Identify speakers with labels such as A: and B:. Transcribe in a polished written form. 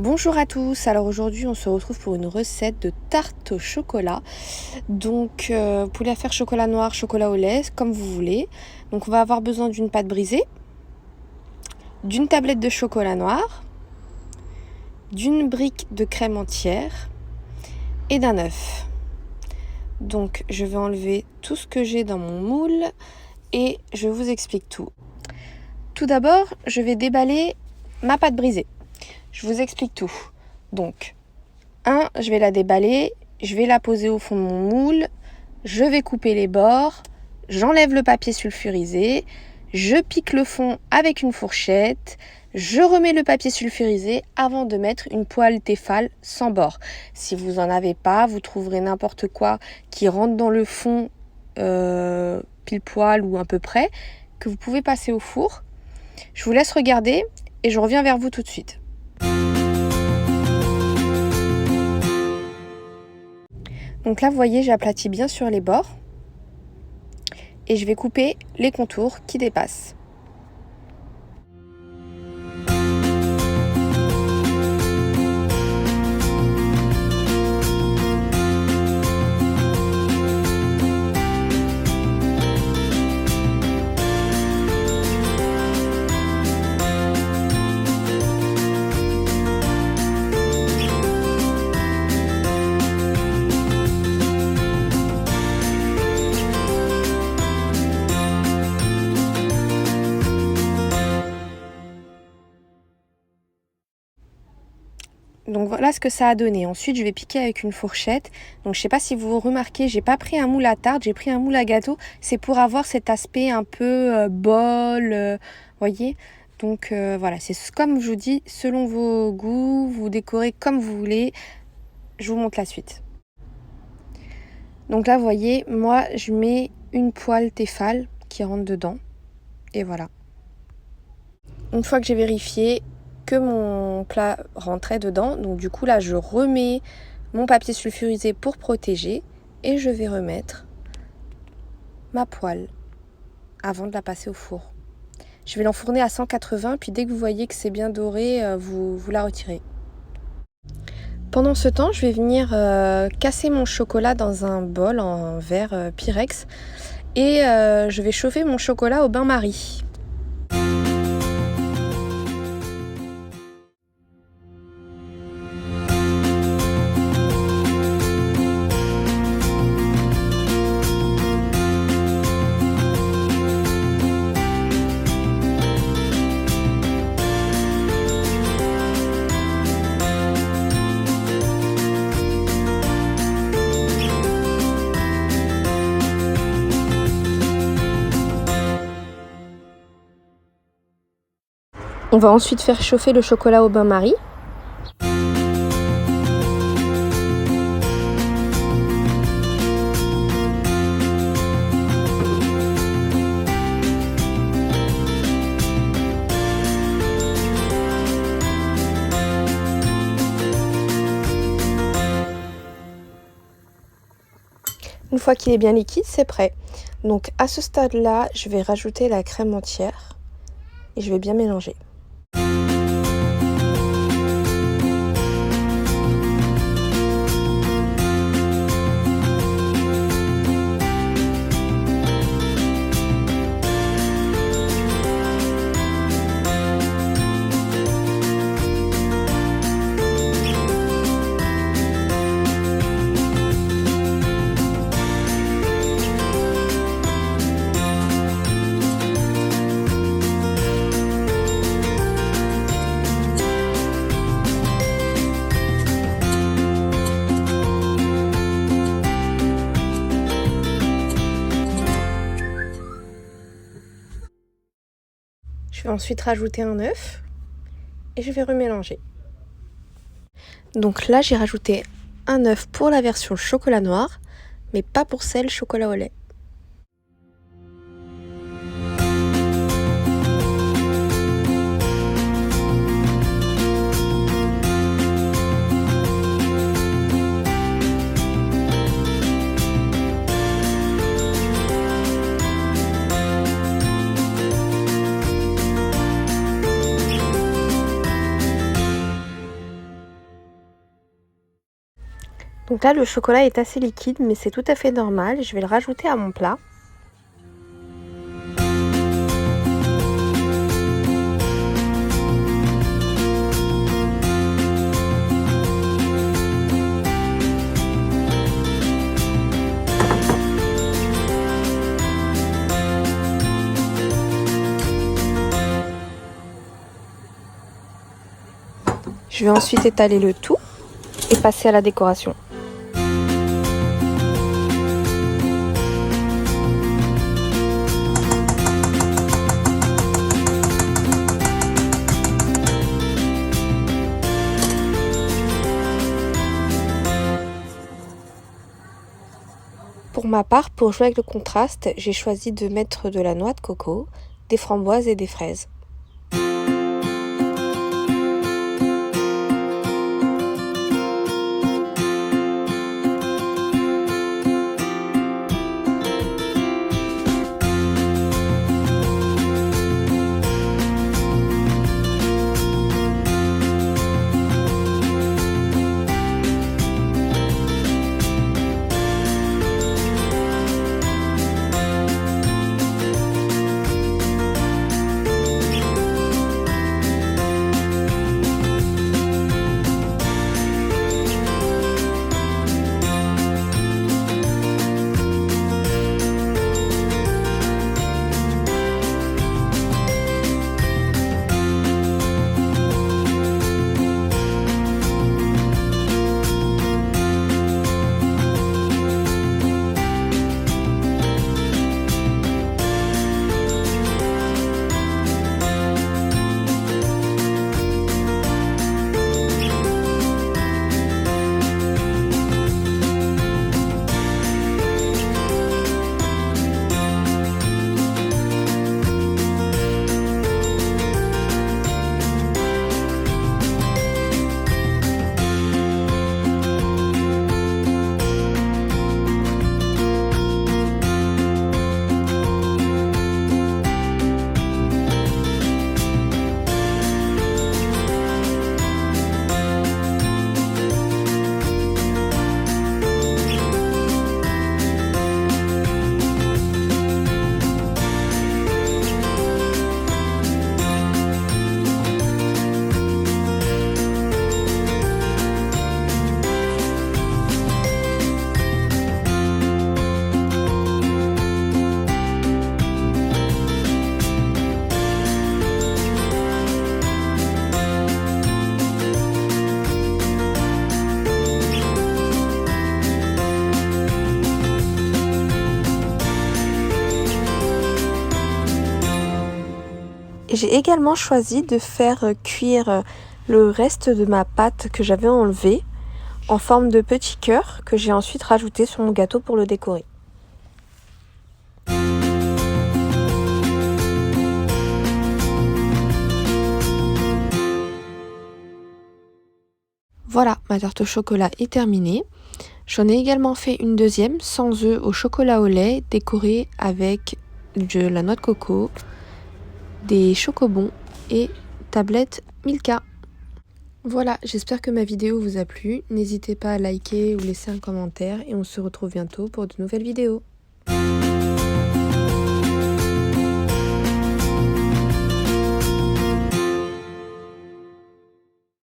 A: Bonjour à tous, alors aujourd'hui on se retrouve pour une recette de tarte au chocolat. Donc vous pouvez la faire chocolat noir, chocolat au lait, comme vous voulez. Donc on va avoir besoin d'une pâte brisée, d'une tablette de chocolat noir, d'une brique de crème entière et d'un œuf. Donc je vais enlever tout ce que j'ai dans mon moule et je vous explique tout. Tout d'abord, je vais déballer ma pâte brisée. Je vous explique tout. Donc, je vais la déballer, je vais la poser au fond de mon moule, je vais couper les bords, j'enlève le papier sulfurisé, je pique le fond avec une fourchette, je remets le papier sulfurisé avant de mettre une poêle Tefal sans bord. Si vous n'en avez pas, vous trouverez n'importe quoi qui rentre dans le fond pile poil ou à peu près, que vous pouvez passer au four. Je vous laisse regarder et je reviens vers vous tout de suite. Donc là, vous voyez, j'aplatis bien sur les bords et je vais couper les contours qui dépassent. Donc voilà ce que ça a donné. Ensuite, je vais piquer avec une fourchette. Donc je sais pas si vous remarquez, j'ai pas pris un moule à tarte, j'ai pris un moule à gâteau. C'est pour avoir cet aspect un peu bol, voyez. Donc voilà, c'est comme je vous dis, selon vos goûts, vous décorez comme vous voulez. Je vous montre la suite. Donc là, vous voyez, moi, je mets une poêle Tefal qui rentre dedans. Et voilà. Une fois que j'ai vérifié que mon plat rentrait dedans, donc du coup là je remets mon papier sulfurisé pour protéger et je vais remettre ma poêle avant de la passer au four. Je vais l'enfourner à 180, puis dès que vous voyez que c'est bien doré, vous la retirez. Pendant ce temps, je vais venir casser mon chocolat dans un bol en verre Pyrex et je vais chauffer mon chocolat au bain-marie. On va ensuite faire chauffer le chocolat au bain-marie. Une fois qu'il est bien liquide, c'est prêt. Donc à ce stade-là, je vais rajouter la crème entière et je vais bien mélanger. Je vais ensuite rajouter un œuf et je vais remélanger. Donc là, j'ai rajouté un œuf pour la version chocolat noir, mais pas pour celle chocolat au lait. Donc là, le chocolat est assez liquide, mais c'est tout à fait normal. Je vais le rajouter à mon plat. Je vais ensuite étaler le tout et passer à la décoration. Pour ma part, pour jouer avec le contraste, j'ai choisi de mettre de la noix de coco, des framboises et des fraises. J'ai également choisi de faire cuire le reste de ma pâte que j'avais enlevée en forme de petits cœurs que j'ai ensuite rajouté sur mon gâteau pour le décorer. Voilà, ma tarte au chocolat est terminée. J'en ai également fait une deuxième sans œufs au chocolat au lait, décorée avec de la noix de coco, des chocobons et tablettes Milka. Voilà, j'espère que ma vidéo vous a plu. N'hésitez pas à liker ou laisser un commentaire et on se retrouve bientôt pour de nouvelles vidéos.